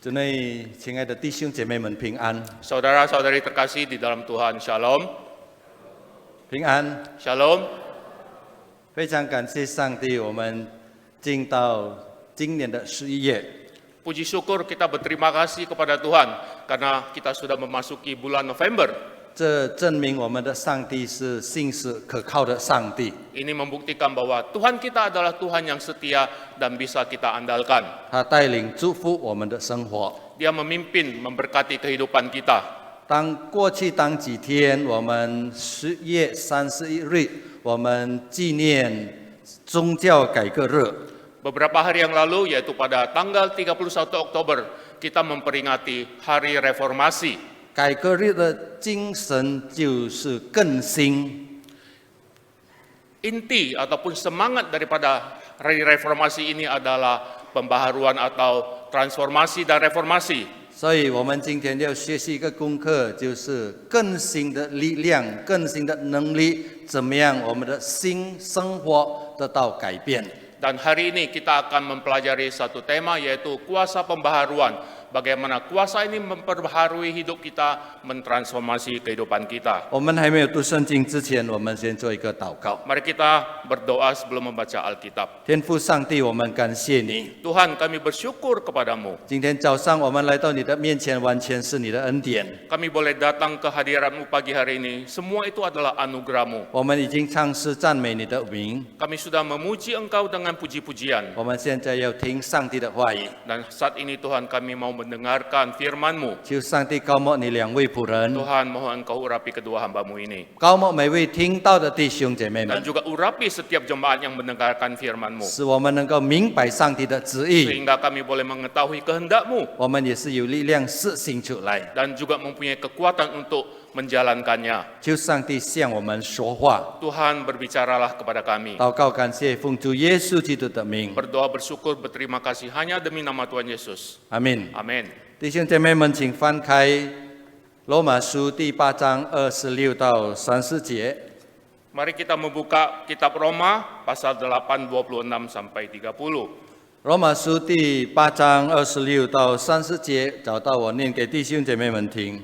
主内，亲爱的弟兄姐妹们平安， Saudara-saudari terkasih di dalam Tuhan, Shalom. 平安。 Shalom. 非常感谢上帝，我们进到今年的11月， Puji syukur kita berterima kasih kepada Tuhan karena kita sudah memasuki bulan November. 这证明我们的上帝是信实可靠的上帝。 Ini membuktikan bahwa Tuhan kita adalah Tuhan yang setia dan bisa kita andalkan. 他带领祝福我们的生活。 Dia memimpin, memberkati kehidupan kita. 过去几天，我们10月31日，我们纪念宗教改革日。 Beberapa hari yang lalu, yaitu pada tanggal 31 Oktober, kita memperingati Hari Reformasi. 改革日的精神就是更新。 Inti ataupun semangat daripada Hari Reformasi ini adalah pembaharuan atau transformasi dan reformasi. 所以我们今天要学习一个功课，就是更新的力量、更新的能力，怎么样我们的新生活得到改变。 Dan hari ini kita akan mempelajari satu tema, yaitu kuasa pembaharuan. Bagaimana kuasa ini memperbaharui hidup kita, mentransformasi kehidupan kita. 我们还没有读圣经之前，我们先做一个祷告。 Mari kita berdoa sebelum membaca Alkitab. 天父上帝，我们感谢你。 Tuhan, kami bersyukur kepadamu. 今天早上我们来到你的面前，完全是你的恩典。 Kami boleh datang ke hadiratmu pagi hari ini. Semua itu adalah anugerahmu. 我们已经唱诗赞美你的名， Kami sudah memuji Engkau dengan puji-pujian. 我们现在要听上帝的话语。 Dan saat ini Tuhan, kami mau mendengarkan firman-Mu. 求上帝高莫你两位仆人， Tuhan, mohon Engkau urapi kedua hamba-Mu ini. 高莫每位听到的弟兄姐妹 Dan 们， juga urapi setiap jemaat yang mendengarkan firman-Mu. 使我们能够明白上帝的旨意， Sehingga kami boleh mengetahui kehendak-Mu. 我们也是有力量实行出来。 Dan juga mempunyai kekuatan untuk menjalankannya. 求上帝向我们说话， Tuhan, berbicaralah kepada kami. 祷告感谢奉主耶稣基督的名， Berdoa bersyukur berterima kasih hanya demi nama Tuhan Yesus. 阿门。 Amin. 弟兄姐妹们，请翻开罗马书第8章26到30节。 Mari kita membuka kitab Roma pasal 8 26 sampai 30. 罗马书第8章26到30节，找到我念给弟兄姐妹们听。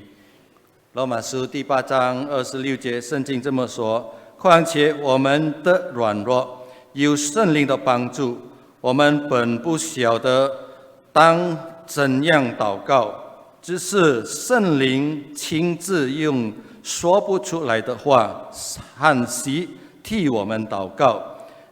罗马书第8章26节，圣经这么说：况且我们的软弱有圣灵的帮助，我们本不晓得当怎样祷告，只是圣灵亲自用说不出来的话叹息替我们祷告，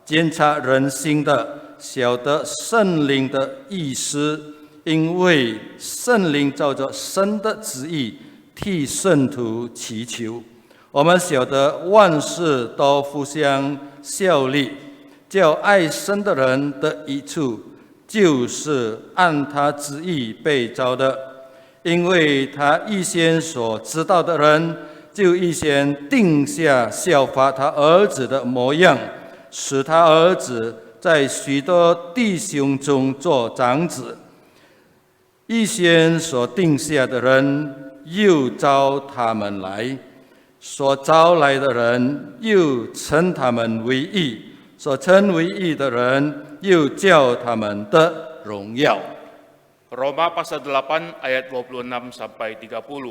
检察人心的，晓得圣灵的意思，因为圣灵照着神的旨意替圣徒祈求。我们晓得万事都互相效力，叫爱神的人得益处，就是按他旨意被召的。因为他预先所知道的人，就预先定下效法他儿子的模样，使他儿子在许多弟兄中做长子。预先所定下的人，又招他们来；所招来的人，又称他们为义；所称为义的人，又叫他们得荣耀。 Roma pasal 8 ayat 26 sampai 30.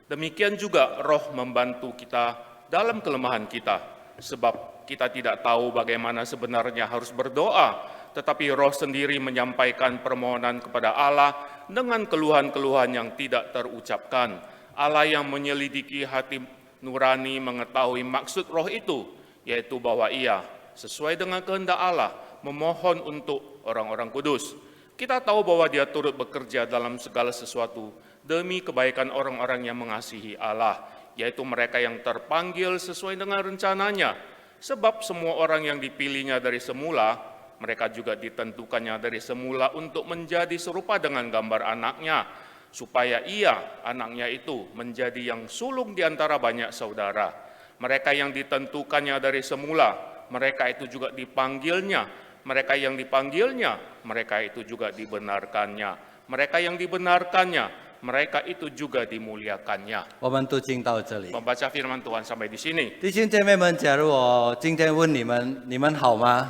Demikian juga Roh membantu kita dalam kelemahan kita, sebab kita tidak tahu bagaimana sebenarnya harus berdoa, tetapi Roh sendiri menyampaikan permohonan kepada Allah dengan keluhan-keluhan yang tidak terucapkan. Allah yang menyelidiki hati nurani mengetahui maksud Roh itu, yaitu bahwa Ia sesuai dengan kehendak Allah memohon untuk orang-orang kudus. Kita tahu bahwa Dia turut bekerja dalam segala sesuatu demi kebaikan orang-orang yang mengasihi Allah, yaitu mereka yang terpanggil sesuai dengan rencananya. Sebab semua orang yang dipilihnya dari semula, mereka juga ditentukannya dari semula untuk menjadi serupa dengan gambar anaknya, supaya ia, anaknya itu, menjadi yang sulung di antara banyak saudara. Mereka yang ditentukannya dari semula, mereka itu juga dipanggilnya. Mereka yang dipanggilnya, mereka itu juga dibenarkannya. Mereka yang dibenarkannya, mereka itu juga dimuliakannya. 我们读经到这里。 Membaca firman Tuhan sampai di sini. 弟兄姐妹们，假如我今天问你们，你们好吗？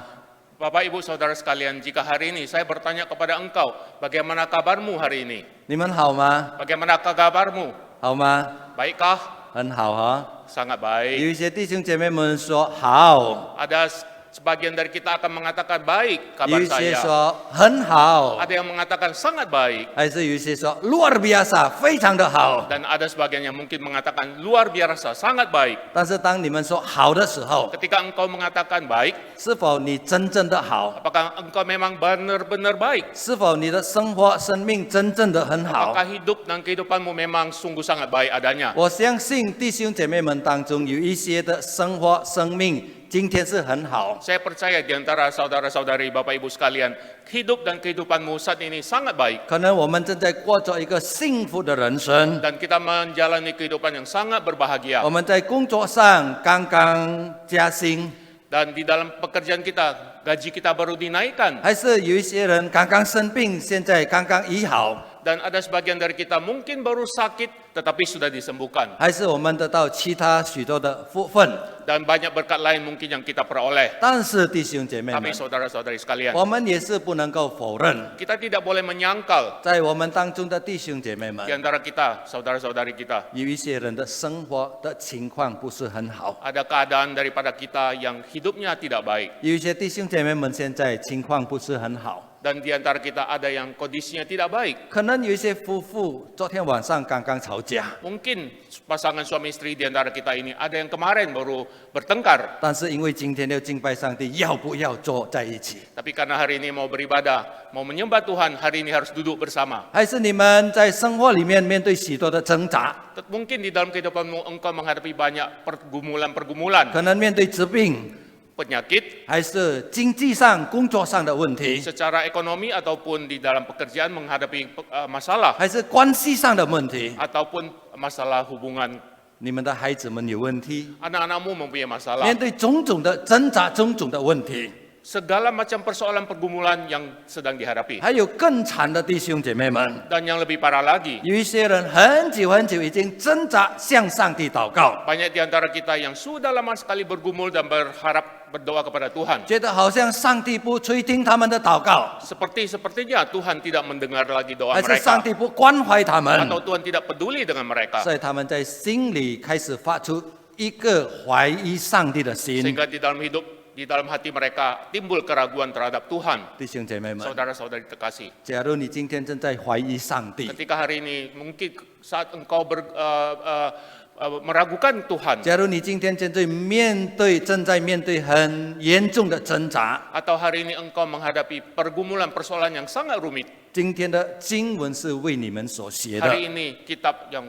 Bapak, Ibu, Saudara sekalian, jika hari ini saya bertanya kepada engkau, bagaimana kabarmu hari ini? 你们好吗？ Bagaimana kabarmu? 好吗？ Baikkah? 很好哈。 Sangat baik. 有一些弟兄姐妹们说好， Ada sebagian dari kita akan mengatakan baik 有 kabar 一些 saya. 说很好， Ada yang mengatakan sangat baik. 还是有一些说luar biasa，非常的好。 Dan ada sebagian yang mungkin mengatakan luar biasa, sangat baik. 但是当你们说好的时候， Ketika engkau mengatakan baik, 是否你真正的好？ apakah engkau memang benar-benar baik? 是否你的生活生命真正的很好？ Apakah hidup dan kehidupanmu memang sungguh sangat baik adanya? 我相信弟兄姐妹们当中有一些的生活生命今天是很好， Saya percaya di antara saudara-saudari, Bapak Ibu sekalian, hidup dan kehidupanmu saat ini sangat baik. 可能我们正在过着一个幸福的人生， Dan kita menjalani kehidupan yang sangat berbahagia. 我们在工作上刚刚加薪， Dan di dalam pekerjaan kita, gaji kita baru dinaikkan. 还是有一些人刚刚生病，现在刚刚医好， Dan ada sebagian dari kita mungkin baru sakit, tetapi sudah disembuhkan. 还是我们得到其他许多的福分。 Dan banyak berkat lain mungkin yang kita peroleh. 但是弟兄姐妹们 Tapi，saudara-saudari sekalian, 我们也是不能够否认， kita tidak boleh menyangkal 在我们当中的弟兄姐妹们 di，antara kita, saudara-saudari kita, 有一些人的生活的情况不是很好， ada keadaan daripada kita yang hidupnya tidak baik. 有一些弟兄姐妹们现在情况不是很好。 Dan di antara kita ada yang kondisinya tidak baik. 可能有一些夫妇昨天晚上刚刚吵架， Mungkin pasangan suami istri di antara kita ini ada yang kemarin baru bertengkar. 但是因为今天要敬拜上帝，要不要坐在一起？ Tapi karena hari ini mau beribadah, mau menyembah Tuhan, hari ini harus duduk bersama. 还是你们在生活里面面对许多的挣扎， Mungkin di dalam kehidupanmu engkau menghadapi banyak pergumulan-pergumulan, 可能面对疾病， penyakit, 还是经济上、工作上的问题， secara ekonomi ataupun di dalam pekerjaan menghadapi masalah 还是关系上的问题。 ataupun masalah hubungan. 你们的孩子们有问题， Anak-anakmu mempunyai masalah. 面对种种的挣扎、种种的问题， Segala macam persoalan pergumulan yang sedang dihadapi. 还有更惨的弟兄姐妹们， Dan yang lebih parah lagi, 有一些人很久很久已经挣扎向上帝祷告， banyak di antara kita yang sudah lama sekali bergumul dan berharap berdoa kepada Tuhan. 觉得好像上帝不垂听他们的祷告， Sepertinya Tuhan tidak mendengar lagi doa 还是上 mereka. 帝不关怀他们， Atau Tuhan tidak peduli dengan mereka. 所以他们在心里开始发出一个怀疑上帝的心。 Sehingga di dalam hati mereka timbul keraguan terhadap Tuhan. 弟兄姐妹们， Saudara-saudari terkasih, 假如你今天正在怀疑上帝， ketika hari ini mungkin saat engkau meragukan Tuhan, 假如你今天正在面对很严重的挣扎， atau hari ini engkau menghadapi pergumulan persoalan yang sangat rumit, 今天的经文是为你们所写的。 hari ini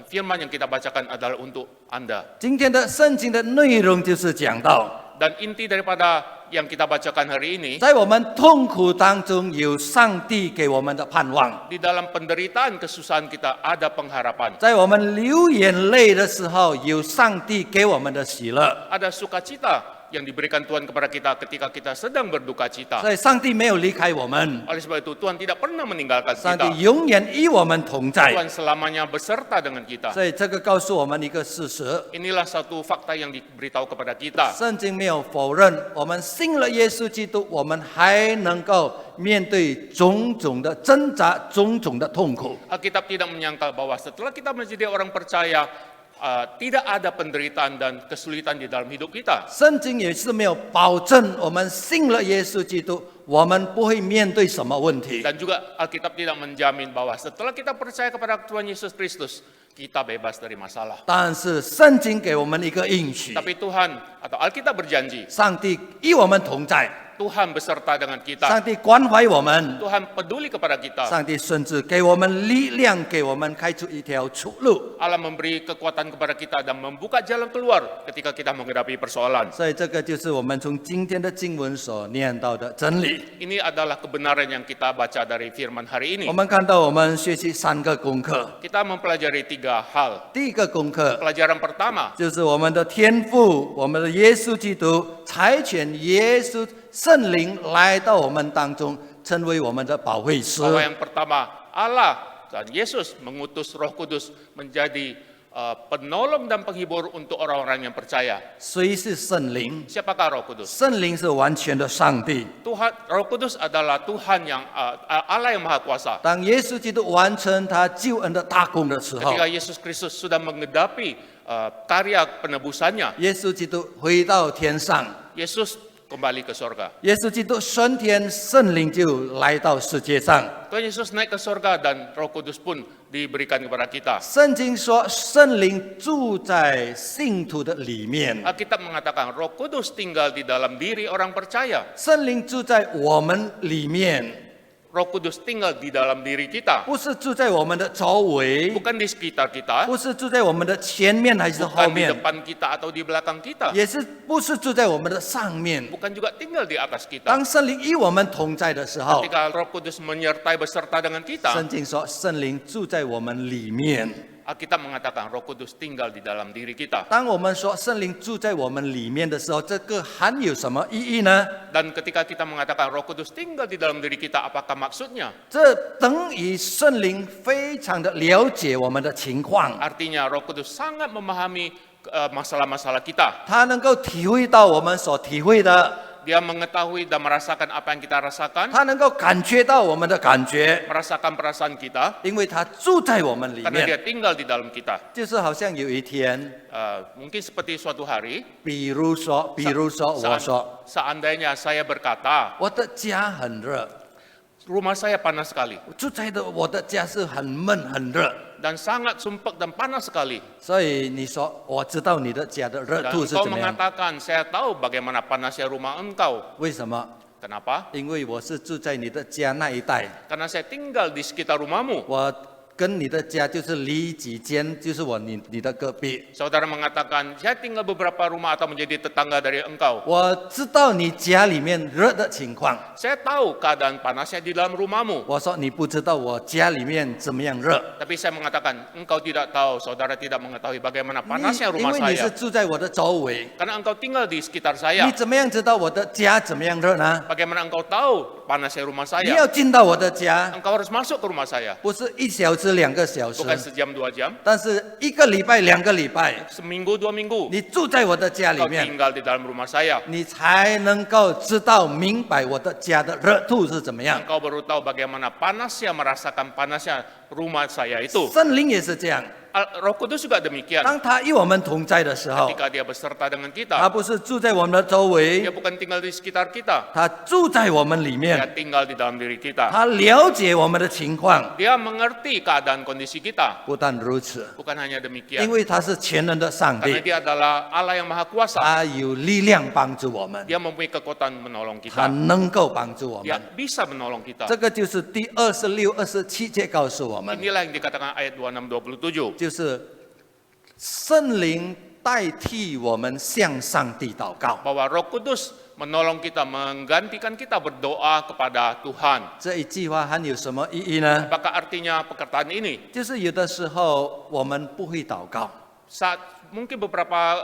firman yang kita bacakan adalah untuk Anda. 今天的圣经的内容就是讲到， Dan inti daripada yang kita bacakan hari ini, 在我们痛苦当中有上帝给我们的盼望， di dalam penderitaan kesusahan kita ada pengharapan, 在我们流眼泪的时候有上帝给我们的喜乐。 ada sukacita yang diberikan Tuhan kepada kita ketika kita sedang berduka cita. 所以上帝没有离开我们， Oleh sebab itu Tuhan tidak pernah meninggalkan 上 kita. 帝永远与我们同在。 Tuhan selamanya beserta dengan kita. 所以这个告诉我们一个事实： Inilah satu fakta yang diberitahu kepada kita. 圣经没有否认，我们信了耶稣基督，我们还能够面对种种的挣扎、种种的痛苦。 Alkitab tidak menyangkal bahwa setelah kita menjadi orang percaya, tidak ada penderitaan dan kesulitan di dalam hidup kita. 圣经也是没有保证我们信了耶稣基督，我们不会面对什么问题。 Dan juga Alkitab tidak menjamin bahwa setelah kita percaya kepada Tuhan Yesus Kristus, kita bebas dari masalah. 但是圣经给我们一个应许， Tapi Tuhan atau Alkitab berjanji, 上帝与我们同在， Tuhan beserta dengan 上 kita. 帝关怀我们， Tuhan peduli kepada kita. 上帝甚至给我们力量，给我们开出一条出路。 Allah memberi kekuatan kepada kita dan membuka jalan keluar ketika kita menghadapi persoalan. 所以这个就是我们从今天的经文所念到的真理。 Ini adalah kebenaran yang kita baca dari firman hari ini. 我们看到我们学习3个功课， Kita mempelajari 3 hal. 第一个功课 Pelajaran pertama, 就是我们的天父，我们的耶稣基督差遣耶稣圣灵来到我们当中，成为我们的保惠师。 bahwa yang pertama Allah dan Yesus mengutus Roh Kudus menjadi penolong dan penghibur untuk orang-orang yang percaya. 谁是圣灵？ Siapakah Roh Kudus? 圣灵是完全的上帝。 Roh Kudus adalah Tuhan yang Allah yang Maha Kuasa. 当耶稣基督完成他救恩的大功的时候， Ketika Yesus Kristus sudah mengedapi karya penebusannya, 耶稣基督回到天上， Yesus kembali ke sorga. 耶稣基督升天，圣灵就来到世界上。 Tuhan Yesus naik ke sorga dan Roh Kudus pun diberikan kepada kita. 圣经说，圣灵住在信徒的里面， Alkitab mengatakan Roh Kudus tinggal di dalam diri orang percaya. 圣灵住在我们里面， Roh Kudus tinggal di dalam diri kita, 不是住在我们的周围， bukan di sekitar kita, 不是住在我们的前面还是后 bukan di 面， depan kita atau di belakang kita, 也是不是住在我们的上面。 bukan juga tinggal di atas kita. 当圣灵与我们同在的时候， Ketika Roh Kudus menyertai beserta dengan kita, 圣经说圣灵住在我们里面。 Alkitab mengatakan Roh Kudus tinggal di dalam diri kita. 当我们说圣灵住在我们里面的时候，这个含有什么意义呢？ Dan ketika kita mengatakan Roh Kudus tinggal di dalam diri kita, apakah maksudnya? 这等于圣灵非常的了解我们的情况， Artinya Roh Kudus sangat memahami masalah-masalah kita. 他能够体会到我们所体会的， Dia mengetahui dan merasakan apa yang kita rasakan, 他能够感觉到我们的感觉， merasakan perasaan kita, 因为他住在我们里 karena 面。 dia tinggal di dalam kita. 就是好像有一天， Mungkin seperti suatu hari, 比如说我说， seandainya saya berkata, 我的家很热， rumah saya panas sekali, 住在的我的家是很闷很热， dan sangat sumpek dan panas sekali. 所以你说我知道你的家的热 Dan 度是 engkau 怎么样？ mengatakan, saya tahu bagaimana panasnya rumah engkau. 为什么？ Kenapa? 因为我是住在你的家那一带， Karena saya tinggal di sekitar rumahmu. 我跟你的家就是离几间，就是你的隔壁。 Saudara mengatakan, saya tinggal beberapa rumah atau menjadi tetangga dari engkau. 我知道你家里面热的情况， Saya tahu keadaan panasnya di dalam rumahmu. 我说你不知道我家里面怎么样热， Tapi saya mengatakan, engkau tidak tahu, saudara tidak mengetahui bagaimana 因 panasnya 因 rumah 为你是 saya. 住在我的周围， Karena engkau tinggal di sekitar 你 saya. 怎么样知道我的家怎么样热呢？ Bagaimana engkau tahu panasnya rumah 你 saya? 要进到我的家， Engkau harus masuk ke rumah saya. 不是1小时2个小时， Bukan sejam 2 jam, 但是1个礼拜2个礼拜， seminggu 2 minggu. 你住在我的家里 Engkau 面， tinggal di dalam rumah saya. 你才能够知道明白我的家的热度是怎么样。 Engkau baru tahu bagaimana panasnya, merasakan panasnya rumah saya itu. 圣灵也是这样， Roh Kudus juga demikian. 当他与我们同在的时候， Ketika dia beserta dengan 他 kita, 不是住在我们的周 dia 围， bukan tinggal di sekitar kita, 他住在我们里 dia 面， tinggal di dalam diri kita. 他了解我们的情况。 Dia mengerti keadaan kondisi kita. 不但如此， Bukan hanya 因 demikian, 为他是全能的上 karena 帝， dia adalah Allah yang Maha Kuasa. 他有力量帮助我们， Dia mempunyai kekuatan menolong 他 kita. 能够帮助我 Dia 们。 bisa menolong kita. 这个就是第26、27节告诉我们， Inilah yang dikatakan ayat 26-27. 就是圣灵代替我们向上帝祷告。 Bahwa Roh Kudus menolong kita, menggantikan kita berdoa kepada Tuhan. 这一句话含有什么意义呢？ Apakah artinya perkataan ini? 就是有的时候我们不会祷告， Mungkin beberapa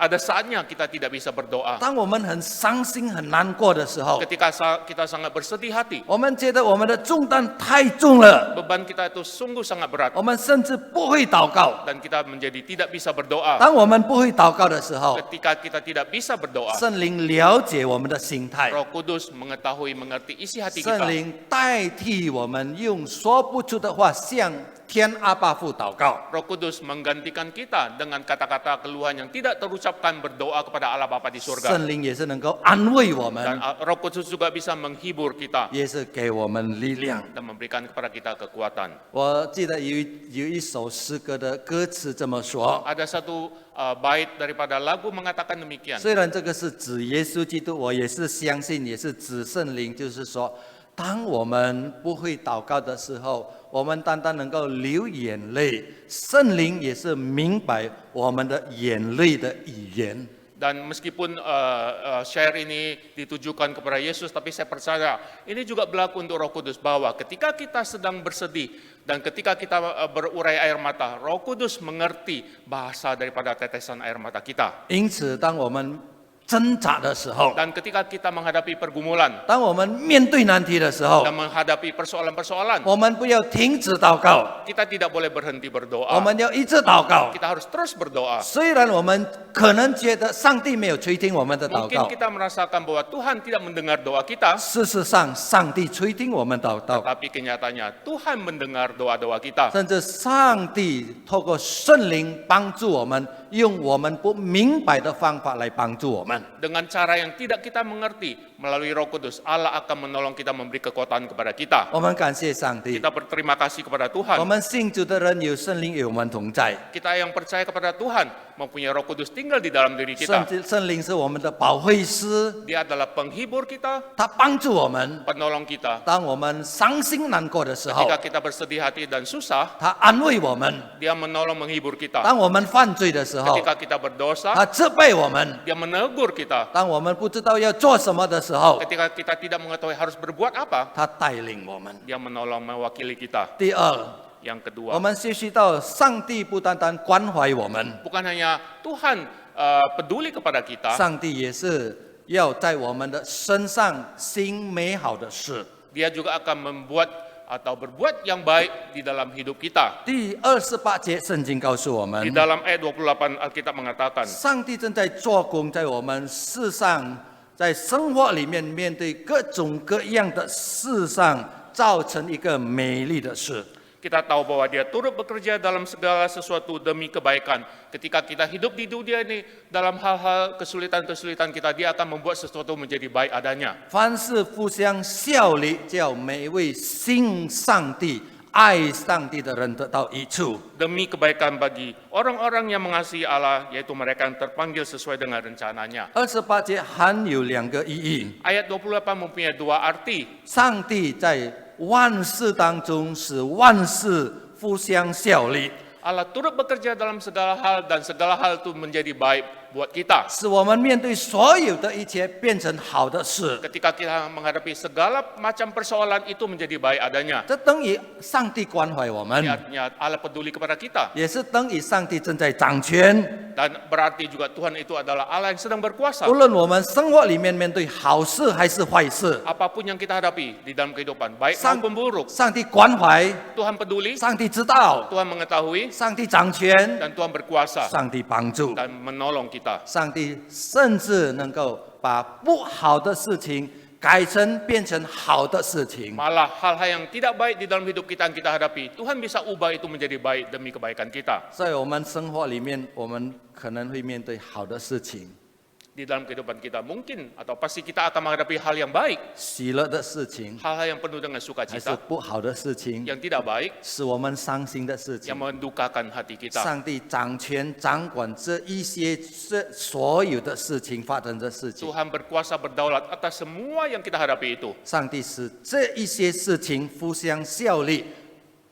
ada saatnya kita tidak bisa berdoa. 当我们很伤心、很难过的时候， Ketika kita sangat bersedih hati, 我们觉得我们的重担太重了， beban kita itu sungguh sangat berat 我们甚至不会祷告。 dan kita menjadi tidak bisa berdoa. 当我们不会祷告的时候， Ketika kita tidak bisa berdoa, 圣灵了解我们的心态， Roh Kudus mengetahui, mengerti isi hati 圣 kita. 灵代替我们用说不出的话向天阿爸父祷告。 Roh Kudus menggantikan kita dengan kata-kata keluhan yang tidak terucapkan berdoa kepada Allah Bapa di surga. 圣灵也是能够安慰我 Dan 们， Roh Kudus juga bisa menghibur kita 也是给我们力量。 dan memberikan kepada kita kekuatan. 我记得有一首诗歌的歌词这么说， Ada satu bait daripada lagu mengatakan demikian. 虽然这个是指耶稣基督，我也是相信，也是指圣灵，就是说，当我们不会祷告的时候，我们单单能够流眼泪，圣灵也是明白我们的眼泪的语言。 Dan meskipun syair ini ditujukan kepada Yesus, tapi saya percaya ini juga berlaku untuk Roh Kudus, bahwa ketika kita sedang bersedih dan ketika kita berurai air mata, Roh Kudus mengerti bahasa daripada tetesan air mata kita. 因此，当我们挣扎的时候， Dan ketika kita menghadapi pergumulan 当我们面对难题的时候， dan menghadapi persoalan-persoalan, 我们不要停止祷告， kita tidak boleh berhenti 我 berdoa. 们要一直祷告。 Kita harus terus berdoa. 虽然我们可能觉得上帝没有垂听我们的祷 Mungkin 告， kita merasakan bahwa Tuhan tidak mendengar doa kita, 事实上，上帝垂听我们祷告， tapi kenyataannya Tuhan mendengar doa-doa kita. 甚至上帝透过圣灵帮助我们，用我们不明白的方法来帮助我们。 Dengan cara yang tidak kita mengerti, melalui Roh Kudus, Allah akan menolong kita, memberi kekuatan kepada kita. 我们感谢上帝， Kita berterima kasih kepada 我 Tuhan. 们信主的人有圣灵与我们同在， Kita yang percaya kepada Tuhan, mempunyai Roh Kudus tinggal di dalam diri 圣 kita. 圣灵是我们的保惠师， Dia adalah penghibur kita, 他帮助我们。 penolong kita. 当我们伤心难过的时候， Ketika kita bersedih hati dan susah, 他安慰我们； Dia menolong menghibur kita. 当我们犯罪的时候， Ketika kita berdosa, 他责备我们； Dia menegur kita. 当我们不知道要做什么的时候， Ketika kita tidak mengetahui harus berbuat apa, 他带领我们。 Dia menolong mewakili kita. 第二， Yang 我 kedua, 们学习到上帝不单单关怀我们， bukan hanya Tuhan peduli kepada kita, 上帝也是要在我们的身上行美好的事。 Dia juga akan membuat atau berbuat yang baik di dalam hidup kita. 第28节，圣经告诉我 Di 们， dalam ayat 28 Alkitab mengatakan, 上帝正在做工，在我们世上，在生活里面面对各种各样的事上，造成一个美丽的事。 kita tahu bahwa Dia turut bekerja dalam segala sesuatu demi kebaikan. Ketika kita hidup di dunia ini, dalam hal-hal kesulitan-kesulitan kita, Dia akan membuat sesuatu menjadi baik adanya. 凡事互相效力，叫每一位信上帝、爱上帝的人得到益处。 Demi kebaikan bagi orang-orang yang mengasihi Allah, yaitu mereka yang terpanggil sesuai dengan rencananya. 28节含有两个意义。 Ayat 28 mempunyai dua arti. 上帝在万事当中使万事互相效力， Allah turut bekerja dalam segala hal dan segala hal itu menjadi baik buat kita. 使我们面对所有的一切变成好的事。 Ketika kita menghadapi segala macam persoalan itu menjadi baik adanya. 这等于上帝关怀我们， Artinya Allah peduli kepada kita. 也是等于上帝正在掌权。 Dan berarti juga Tuhan itu adalah Allah yang sedang berkuasa. 无论我们生活里面面对好事还是坏事， Apapun yang kita hadapi di dalam kehidupan, baik Sang- maupun buruk, 上帝关怀， Tuhan peduli, 上帝知道， Tuhan mengetahui, 上帝掌权， dan Tuhan berkuasa 上帝帮助， dan menolong kita. 上帝甚至能够把不好的事情改成变成好的事情。 Malah hal-hal yang tidak baik di dalam hidup kita yang kita hadapi, Tuhan bisa ubah itu menjadi baik demi kebaikan kita. 在我们生活里面，我们可能会面对好的事情、 Di dalam kehidupan kita mungkin atau pasti kita akan menghadapi hal yang baik, 喜乐的事情， hal-hal yang penuh dengan 还是 sukacita, 不好的事情， yang tidak baik, 使我们伤心的事情 yang。mendukakan hati kita. 上帝掌权掌管这一些所有的事情发生的事情， Tuhan berkuasa berdaulat atas semua yang kita hadapi itu. 上帝使这一些事情互相效力，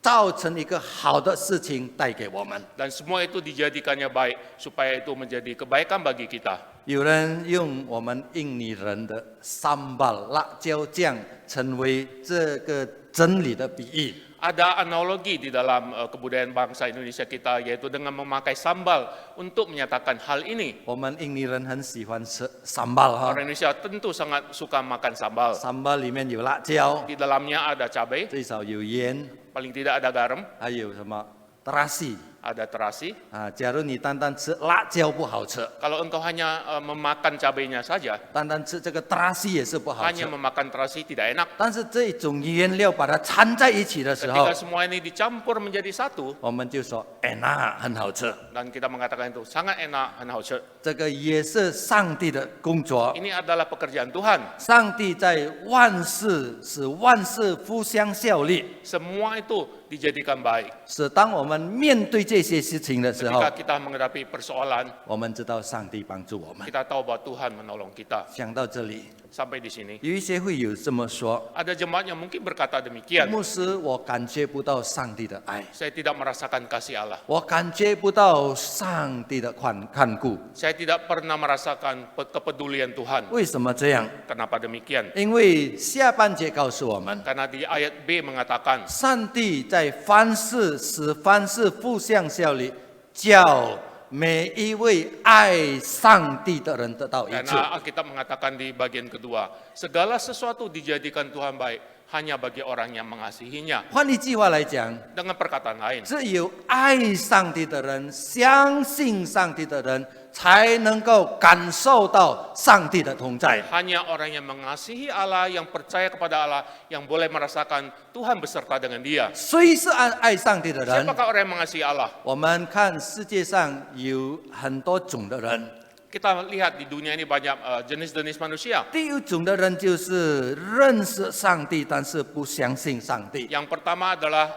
造成一个好的事情带给我们。 Dan semua itu dijadikannya baik supaya itu menjadi kebaikan bagi kita. 有人用我们印尼人的sambal 辣椒酱成为这个真理的比喻。 Ada analogi di dalam kebudayaan bangsa Indonesia kita, yaitu dengan memakai sambal untuk menyatakan hal ini. 我们印尼人很喜欢吃 sambal 哈 Orang Indonesia tentu sangat suka makan sambal. ，sambal 里面有辣椒， Di dalamnya ada cabai, 最少有盐， paling tidak ada garam, 还有什么 terasi ada terasi. 啊。假如你单单吃辣椒不好吃， Kalau engkau hanya memakan cabainya saja, 单单吃这个 terasi 也是不好吃 hanya。memakan terasi tidak enak. 但是这种原料把它掺在一起的时候 Ketika，semua ini dicampur menjadi satu, 我们就说 enak 很好吃。 dan kita mengatakan itu sangat enak, 很好吃. 这个也是上帝的工作。 Ini adalah pekerjaan Tuhan. 上帝在万事使万事互相效力， Semua itu dijadikan baik. 使当我们面对这些事情的时候， Ketika kita menghadapi persoalan, 我们知道上帝帮助我们。 kita tahu bahwa Tuhan menolong kita. 想到这里， Sampai di sini, 有一些会有这么说： ada jemaat yang mungkin berkata demikian. 牧师，我感觉不到上帝的爱， Saya tidak merasakan kasih Allah. 我感觉不到上帝的看顾。 Saya tidak pernah merasakan kepedulian Tuhan. 为什么这样？ Kenapa demikian? 因为下半节告诉我们， Karena di ayat B mengatakan, 上帝在凡事使凡事互相效力，叫每一位爱上帝的人得到医治。 Karena Alkitab mengatakan di bagian kedua, segala sesuatu dijadikan Tuhan baik hanya bagi orang yang mengasihinya. 换一句话来讲， Dengan perkataan lain, 只有爱上帝的人、相信上帝的人，才能够感受到上帝的同在。 hanya orang yang mengasihi Allah, yang percaya kepada Allah, yang boleh merasakan Tuhan beserta dengan dia. 谁是爱上帝的人？ Siapakah orang yang mengasihi Allah? 我们看世界上有很多种的人， Kita lihat di dunia ini banyak jenis-jenis manusia. 第一种的人就是认识上帝，但是不相信上帝； Yang pertama adalah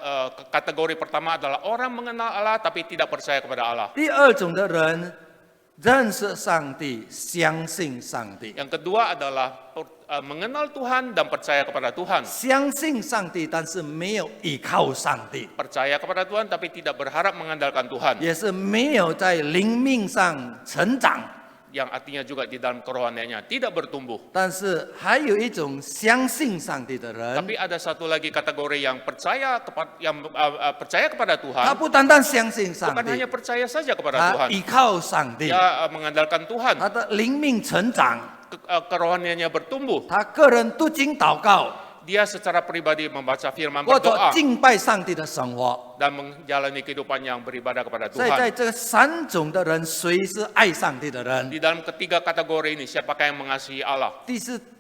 kategori pertama adalah orang mengenal Allah tapi tidak percaya kepada Allah. 第二种的人认识上帝，相信上帝。 Yang kedua adalah mengenal Tuhan dan percaya kepada Tuhan. 相信上帝，但是没有依靠上帝， Percaya kepada Tuhan tapi tidak berharap mengandalkan Tuhan. 也是没有在灵命上成长。 Yang artinya juga di dalam kerohaniannya tidak bertumbuh. 但是还有一种相信上帝的人， Tapi ada satu lagi kategori yang percaya kepada 他 Tuhan, 不单单相信上 bukan 帝， hanya percaya saja kepada 他 Tuhan. 依靠上帝， Dia mengandalkan Tuhan, 他的灵命成长， kerohaniannya bertumbuh. 他个人读经祷告， Dia secara pribadi membaca firman 或者 berdoa 敬拜上帝的生活。 dan menjalani kehidupan yang beribadah kepada 所以在 Tuhan. 这三种的人，谁是爱上帝的人？ Di dalam ketiga kategori ini, siapakah yang mengasihi Allah?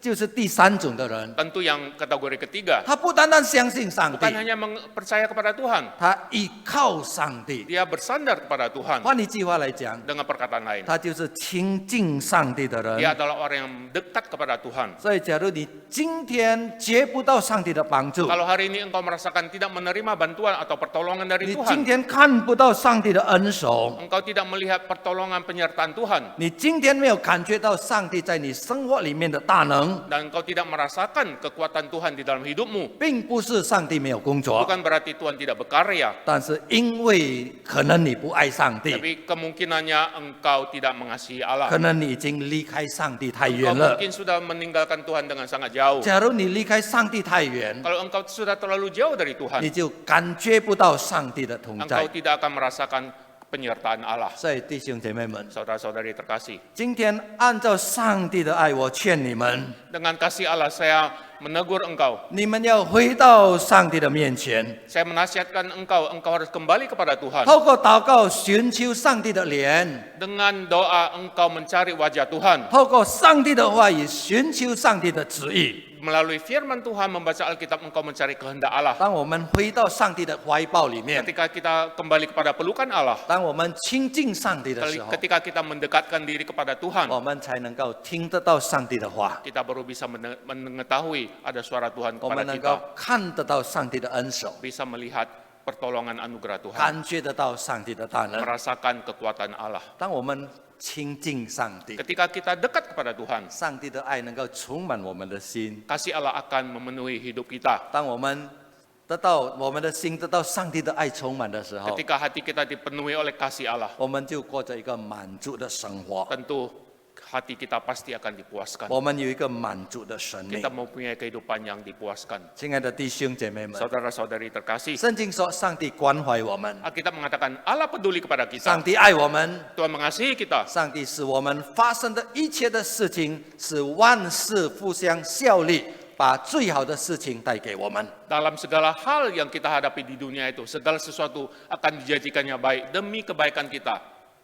就是第三种的人， Tentu yang kategori ketiga, 他不单单相信上帝 bukan，hanya percaya kepada Tuhan, 他依靠上帝。 dia bersandar kepada Tuhan. 换一句话来讲， Dengan perkataan lain, 他就是亲近上帝的 dia 人。 adalah orang yang dekat kepada Tuhan. 所以，假如你今天接不到上帝的帮助， Kalau hari ini engkau merasakan tidak menerima bantuan atau pertolongan dari 你 Tuhan, 今天看不到上帝的恩手， engkau tidak melihat pertolongan penyertaan Tuhan, 你今天没有感觉到上帝在你生活里面的大能， dan engkau tidak merasakan kekuatan Tuhan di dalam hidupmu, 并不是上帝没有工作， bukan berarti Tuhan tidak berkarya, 但是因为可能你不爱上帝， tapi kemungkinannya engkau tidak mengasihi Allah. 可能你已经离开上帝太 Engkau 远了。 mungkin sudah meninggalkan Tuhan dengan sangat jauh. 假如你离开上帝太远， Kalau engkau sudah terlalu jauh dari Tuhan, 你就感觉不到上帝的同 engkau 在。 tidak akan merasakan penyertaan Allah. 所以弟兄姐妹们， Saudara-saudari terkasih, 今天按照上帝的爱，我劝你们， dengan kasih Allah saya menegur engkau. 你们要回到上帝的面前， Saya menasihatkan engkau harus kembali kepada Tuhan. 透过祷告寻求上帝的脸， Dengan doa engkau mencari wajah Tuhan. 透过上帝的话语寻求上帝的旨意。 Melalui firman Tuhan membaca Alkitab engkau mencari kehendak Allah. 当我们回到上帝的怀抱里面， Ketika kita kembali kepada pelukan Allah, 当我们亲近上帝的时候， ketika kita mendekatkan diri kepada Tuhan, 我们才能够听得到上帝的话， kita baru bisa mengetahui ada suara Tuhan 我 kepada 们能 kita, 够看得到上帝的恩手， bisa melihat pertolongan anugerah Tuhan, 感觉得到上帝的大能。 merasakan kekuatan Allah. 当我们亲近上帝， Ketika kita dekat kepada Tuhan, 上帝的爱能够充满我们的心。 kasih Allah akan memenuhi hidup kita. 当我们得到我们的心得到上帝的爱充满的时候， Ketika hati kita dipenuhi oleh kasih Allah, 我们就过着一个满足的生活， tentu hati kita pasti akan dipuaskan. 我们有一个满足的生命 Kita。mempunyai kehidupan yang dipuaskan. 亲爱的弟兄姐妹们， Saudara-saudari terkasih, 圣经说上帝关怀我们， Alkitab mengatakan Allah peduli kepada 上 kita. 帝爱我们， Tuhan mengasihi kita. 上帝使我们发生的一切的事情使万事互相效力，把最好的事情带给我们。 Dalam segala hal yang kita hadapi di dunia itu, segala sesuatu akan dijadikannya baik demi kebaikan kita.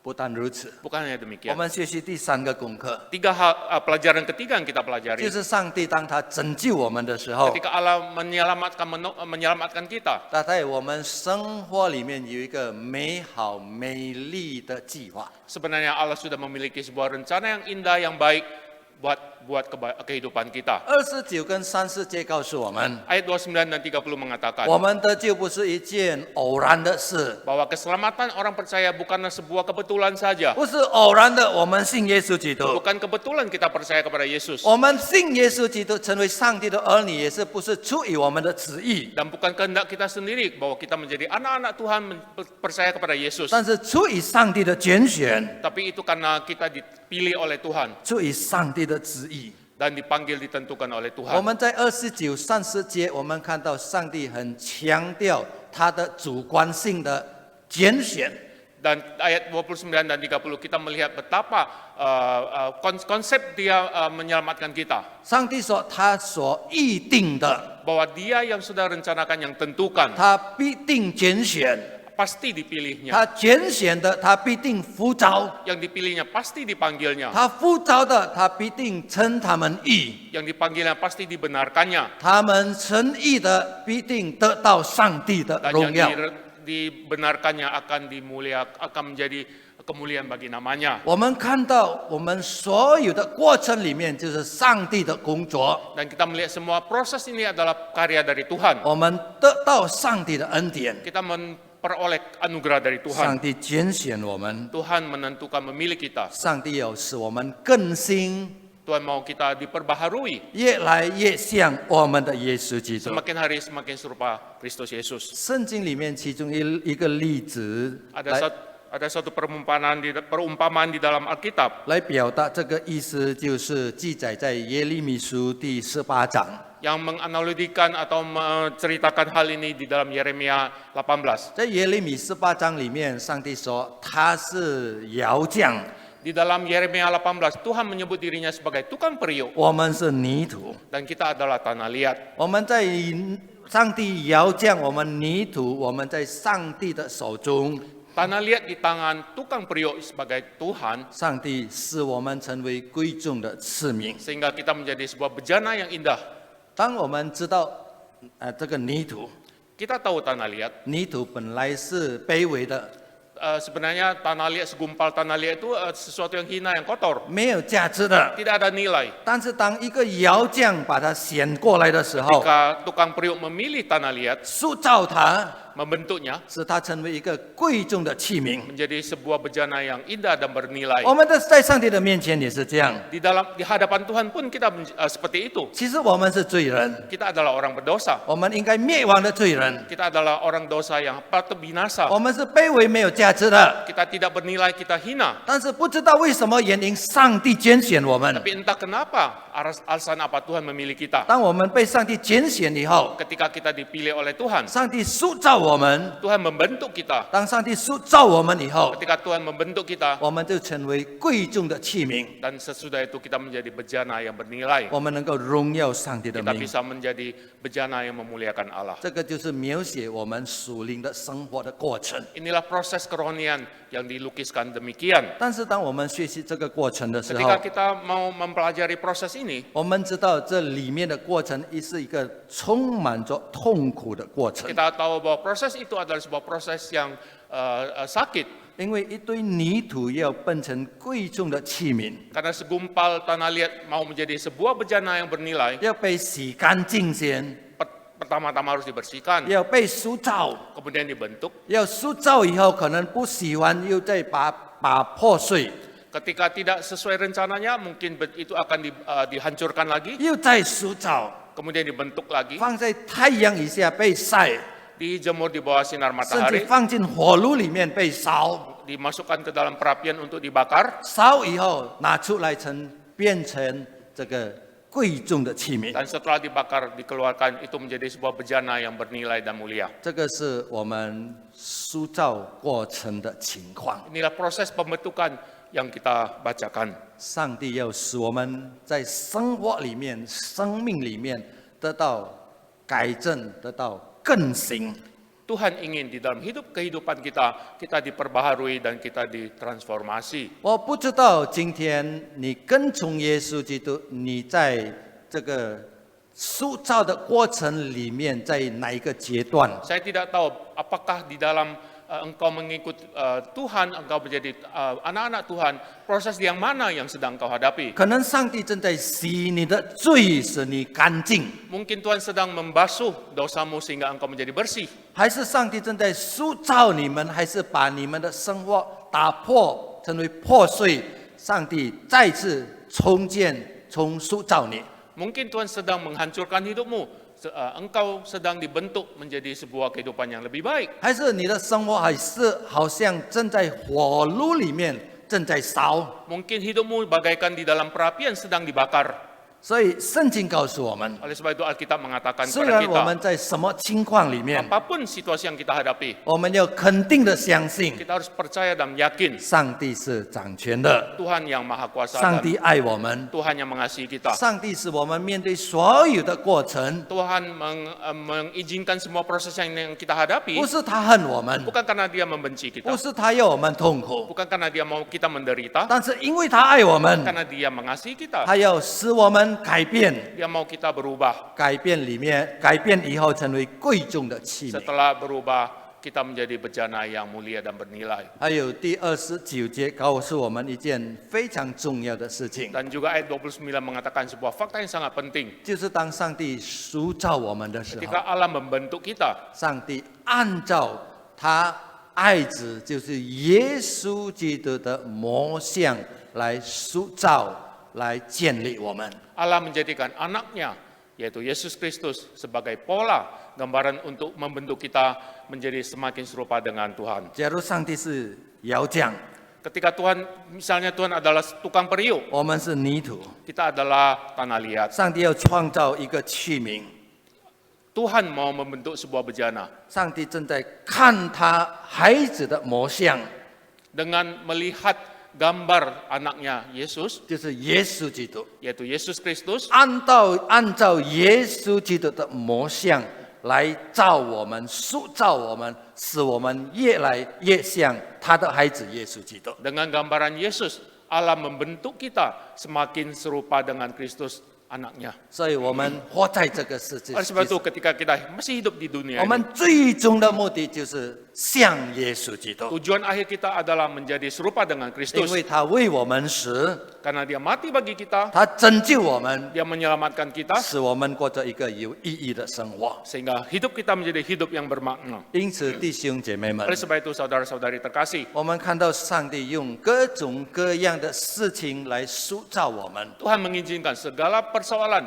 不但如此， Bukan hanya 我 demikian. 们学习第三个功课， Tiga hal, pelajaran ketiga yang kita pelajari. 就是上帝当他拯救我们的时候， Ketika Allah menyelamatkan kita, 他在我们生活里面有一个美好美丽的计划。 sebenarnya Allah sudah memiliki sebuah rencana yang indah, yang baik buat kehidupan kita. 29跟30节告诉我们， Ayat 29 dan 30 mengatakan 我们得救不是一件偶然的事， bahwa keselamatan orang percaya bukanlah sebuah kebetulan saja. 不是偶然的，我们信耶稣基督。 Bukan kebetulan kita percaya kepada Yesus. 我们信耶稣基督成为上帝的儿女，也是不是出于我们的旨意， Dan bukan kehendak kita sendiri bahwa kita menjadi anak-anak Tuhan percaya kepada Yesus. 但是出于上帝的拣选， Tapi itu karena kita dipilih oleh Tuhan 出于上帝的旨意。 dan dipanggil ditentukan oleh 我 Tuhan. 们在29、30节，我们看到上帝很强调他的主观性的拣选。Dan ayat 29 dan 30 kita melihat betapa konsep dia menyelamatkan kita. 上帝说他所预定的， Bahwa dia yang sudah rencanakan, yang tentukan, 他必定拣选， pasti dipilihnya. 他拣选的他必定呼召， Yang dipilihnya pasti dipanggilnya. 他呼召的他必定称他们义， Yang dipanggilnya pasti dibenarkannya. 他们称义的必定得到上帝的 Dan 荣耀。 yang dibenarkannya akan menjadi kemuliaan bagi namanya. 我们看到我们所有的过程里面，就是上帝的工作， Dan kita melihat semua proses ini adalah karya dari Tuhan. 我们得到上帝的恩典， Kita memperoleh anugerah dari 上 Tuhan. 帝拣选我们， Tuhan menentukan memilih kita. 上帝要使我们更新， Tuhan mau kita diperbaharui. 越来越像我们的耶稣基督。 Semakin hari semakin serupa Kristus Yesus. 圣经里面其中一个例子 Ada satu perumpamaan di dalam Alkitab 来表达这个意思，就是记载在耶利米书第18章。 yang menganalogikan atau menceritakan hal ini di dalam Yeremia 18. 在耶利米18章里面，上帝说他是窑匠， Di dalam Yeremia 18, Tuhan menyebut dirinya sebagai tukang periuk 我们是泥土。 dan kita adalah tanah liat. 我们在上帝窑匠我们泥土，我们在上帝的手中， Tanah liat di tangan tukang periuk sebagai Tuhan, 上帝使我们成为贵重的器皿。 sehingga kita menjadi sebuah bejana yang indah. 当我们知道这个泥土， Kita tahu tanah liat, 泥土本来是卑微的， sebenarnya tanah liat, segumpal tanah liat itu sesuatu yang hina, yang kotor, 没有价值的。 tidak ada nilai. 但是当一个窑匠把它选过来的时候， Jika tukang periuk memilih tanah liat, 塑造它， membentuknya 使它成为一个贵重的器皿。 menjadi sebuah bejana yang indah dan bernilai. 我们的在上帝的面前也是这样。 Di hadapan Tuhan pun kita seperti itu. 其实我们是罪人， Kita adalah orang berdosa. 我们应该灭亡的罪人， Kita adalah orang dosa yang patut binasa. 我们是卑微没有价值的。 Kita tidak bernilai, kita hina. 但是不知道为什么原因，上帝拣选我们。 Tapi entah kenapa, alasan apa Tuhan memilih kita. 当我们被上帝拣选以后， Ketika kita dipilih oleh Tuhan, 上帝塑造我们。 Tuhan membentuk kita. 当上帝塑造我们以后， Ketika Tuhan membentuk kita, 我们就成为贵重的器皿， dan sesudah itu kita menjadi bejana yang bernilai. 我们能够荣耀上帝的 Kita 名。 bisa menjadi bejana yang memuliakan Allah. 这个就是描写我们属灵的生活的过程。 Inilah proses kerohanian yang dilukiskan demikian. 但是当我们学习这个过程的时候 Ketika，kita mau mempelajari proses ini, 我们知道这里面的过程是一个充满着痛苦的过程， kita tahu bahwa proses itu adalah sebuah proses yang sakit. 因为一堆泥土要变成贵重的器皿， Karena segumpal tanah liat mau menjadi sebuah bejana yang bernilai, 要被洗干净先， pertama-tama harus dibersihkan, 要被塑造， kemudian dibentuk. 要塑造以后可能不喜欢，又再把破碎， Ketika tidak sesuai rencananya, mungkin itu akan dihancurkan lagi, 又再塑造， kemudian dibentuk lagi, 放在太阳以下被晒， dijemur di bawah sinar 甚至 matahari, 放进火炉里面被烧， dimasukkan ke dalam perapian untuk dibakar, 烧以后拿出来变成这个贵重的器皿。 dan setelah dibakar dikeluarkan, itu menjadi sebuah bejana yang bernilai dan mulia. 这个是我们塑造过程的情况。 Inilah proses pembentukan yang kita bacakan. 上帝要使我们在生活里面、生命里面得到改正，得到更新。 Tuhan ingin di dalam kehidupan kita, kita diperbaharui dan kita ditransformasi. 我不知道今天你跟从耶稣基督，你在这个塑造的过程里面，在哪一个阶段？ Saya tidak tahu apakah di dalam engkau mengikut Tuhan, engkau menjadi anak-anak Tuhan, proses yang mana yang sedang engkau hadapi? 可能上帝正在洗你的罪，使你干净； Mungkin Tuhan sedang membasuh dosamu sehingga engkau menjadi bersih. 还是上帝正在塑造你们，还是把你们的生活打破，成为破碎？上帝再次重建、重塑造你。 Mungkin Tuhan sedang menghancurkan hidupmu, engkau sedang dibentuk menjadi sebuah kehidupan yang lebih baik. 还是你的生活还是好像正在火炉里面正在烧？ Mungkin hidupmu bagaikan di dalam perapian sedang dibakar. 所以圣经告诉我们， Oleh sebab itu Alkitab mengatakan 虽 kepada 然我 kita, 们在什么情况里面， apapun situasi yang kita hadapi, 我们要肯定的相信， kita harus percaya dan yakin 上帝是掌权的， Tuhan yang Maha Kuasa 上 dan 帝爱我们， Tuhan yang mengasihi kita. 上帝使我们面对所有的过程， Tuhan mengizinkan semua proses yang kita hadapi 不是他恨我们， bukan karena Dia membenci 不 kita, 是他要我们痛苦， bukan karena Dia mau kita menderita, 但是因为他爱我们， karena Dia mengasihi kita. 他要使我们改变， Dia mau kita berubah. 改变里面，改变以后成为贵重的器皿。 Setelah berubah, kita menjadi bejana yang mulia dan bernilai. 还有第29节告诉我们一件非常重要的事情， Dan juga ayat 29 mengatakan sebuah fakta yang sangat penting. 就是当上帝塑造我们的时候， Ketika Allah membentuk kita, 上帝按照他爱子，就是耶稣基督的模像来塑造、来建立我们。 Allah menjadikan anaknya, yaitu Yesus Kristus, sebagai pola gambaran untuk membentuk kita menjadi semakin serupa dengan Tuhan. 假如上帝是窑匠， Ketika misalnya Tuhan adalah tukang periuk, 我们是泥土， kita adalah tanah liat. 上帝要创造一个器皿， Tuhan mau membentuk sebuah bejana 上帝正在看他孩子的模像， dengan melihat gambar anaknya Yesus, 就是耶稣基督。 yaitu Yesus Kristus, 按照耶稣基督的模像来造我们、塑造我们，使我们越来越像他的孩子耶稣基督。 dengan gambaran Yesus, Allah membentuk kita semakin serupa dengan Kristus anaknya. 所以我们活在这个世界 Oleh sebab itu ketika kita masih hidup di dunia 我们 ini, 最终的目的就是像耶稣基督， tujuan akhir kita adalah menjadi serupa dengan 因 Kristus. 为他为我们死， Karena Dia mati bagi kita, 他拯救我们， Dia menyelamatkan kita, 使我们过着一个有意义的生活。 sehingga hidup kita menjadi hidup yang bermakna. 因此，弟兄姐妹们 Oleh，sebab itu saudara-saudari terkasih, 我们看到上帝用各种各样的事情来塑造我们。 Tuhan mengizinkan segala persoalan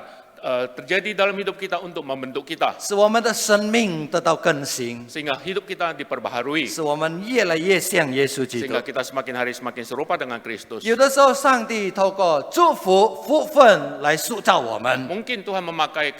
terjadi dalam hidup kita untuk membentuk kita, 使我们的生命得到更新， sehingga hidup kita diperbaharui, 使我们越来越像耶稣基督 sehingga。kita semakin hari semakin serupa dengan Kristus. 有的时候，上帝透过祝福、福分来塑造我们； Mungkin Tuhan memakai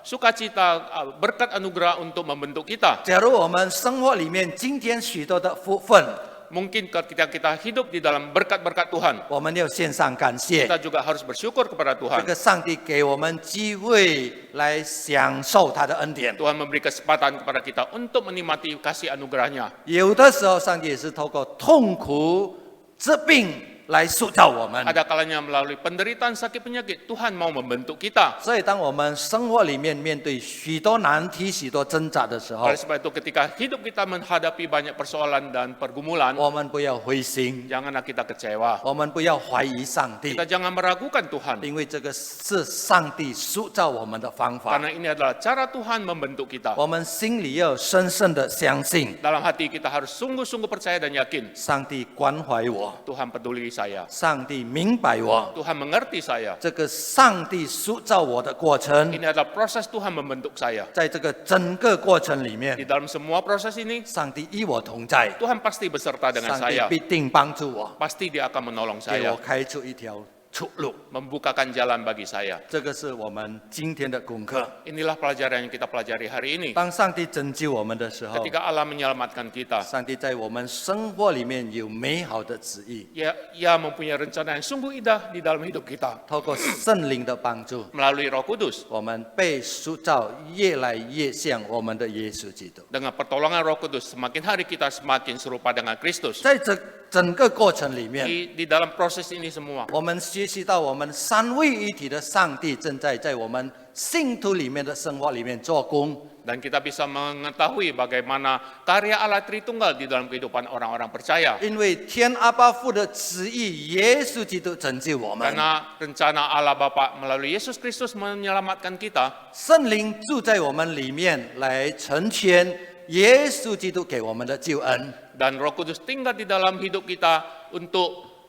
sukacita, berkat anugerah untuk membentuk kita. 假如我们生活里面今天许多的福分， Mungkin ketika kita hidup di dalam berkat-berkat Tuhan, 我们要献上感谢。 kita juga harus bersyukur kepada 这 Tuhan. 个上帝给我们机会来享受他的恩典。 Tuhan memberi kesempatan kepada kita untuk menikmati kasih anugerahnya. 有的时候，上帝也是透过痛苦、疾病来塑造我们。 Ada kalanya melalui penderitaan sakit penyakit, Tuhan mau membentuk kita. 所以，当我们生活里面面对许多难题、许多挣扎的时候， Oleh sebab itu ketika hidup kita menghadapi banyak persoalan dan pergumulan, 我们不要灰心， janganlah kita kecewa. 我们不要怀疑上帝， Kita jangan meragukan Tuhan, 因为这个是上帝塑造我们的方法。 karena ini adalah cara Tuhan membentuk kita. 我们心里要深深的相信， Dalam hati kita harus sungguh-sungguh percaya dan yakin, 上帝关怀我， Tuhan peduli saya, 上帝明白我。 Tuhan mengerti saya. 这个上帝塑造我的过程， Ini adalah proses Tuhan membentuk saya. 在这个整个过程里 Di 面， dalam semua proses ini, 上帝与我同在， Tuhan pasti beserta dengan 上帝 saya. 必定帮助我， Pasti Dia akan menolong 给 saya, 我开出一条出路。 membukakan jalan bagi saya. 这个是我们今天的功课。 Inilah pelajaran yang kita pelajari hari ini. 当上帝拯救我们的时候， Ketika Allah menyelamatkan kita, 上帝在我们生活里面有美好的旨意， Ia mempunyai rencana yang sungguh indah di dalam hidup kita. 透过圣灵的帮助， Melalui Roh Kudus, 我们被塑造越来越像我们的耶稣基督。 dengan pertolongan Roh Kudus, semakin hari kita semakin serupa dengan Kristus. 在这整个过程里面， Di dalam proses ini semua, 我们学习到我们三位一体的上帝正在我们信徒里面的生活里面做工。 dan kita bisa mengetahui bagaimana karya Allah Tritunggal di dalam kehidupan orang-orang percaya. 因为天阿爸父的旨意，耶稣基督拯救我们， Karena rencana Allah Bapa melalui Yesus Kristus menyelamatkan kita, 圣灵住在我们里面，来成全耶稣基督给我们的救恩。 dan Roh Kudus tinggal di dalam hidup kita untuk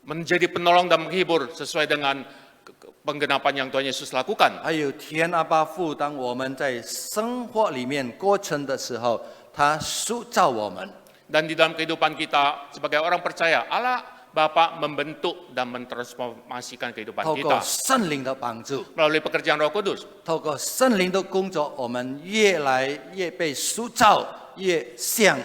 menjadi penolong dan menghibur sesuai dengan penggenapan yang Tuhan Yesus lakukan. 还有天阿爸父，当我们在生活里面过程的时候，他塑造我们， Dan di dalam kehidupan kita sebagai orang percaya, Allah Bapa membentuk dan mentransformasikan kehidupan 透过 kita 圣灵的帮助， melalui pekerjaan Roh Kudus. 透过圣灵的工作，我们越来越被塑造，越像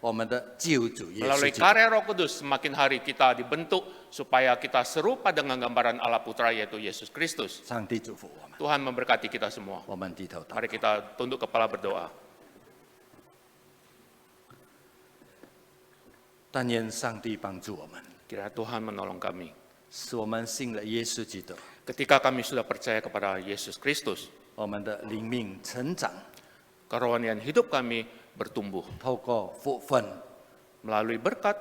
我们的救主耶稣 Melalui 基督。 karya Roh Kudus, semakin hari kita dibentuk supaya kita serupa dengan gambaran Allah Putra yaitu Yesus Kristus. 上帝祝福我们， Tuhan memberkati kita semua. 我们低头祷告。 Mari kita tunduk kepala berdoa. 但愿上帝帮助我们， Kiranya Tuhan menolong kami. 使我们信了耶稣基督， Ketika kami sudah percaya kepada Yesus Kristus, 我们的灵命成长， kerohanian hidup kami bertumbuh 透过福分， melalui berkat,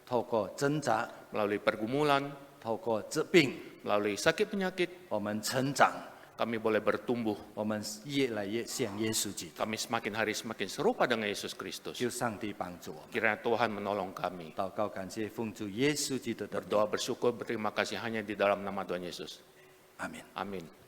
透过挣扎， melalui pergumulan, 透过疾病， melalui sakit penyakit, 我们成长， kami boleh bertumbuh. 我们越来越像耶稣基督。 Kami semakin hari semakin serupa dengan Yesus Kristus. 求上帝帮助我们。 Kiranya Tuhan menolong kami. 祷告感谢奉主耶稣基督的名， Berdoa bersyukur berterima kasih hanya di dalam nama Tuhan Yesus. 阿门。 Amin.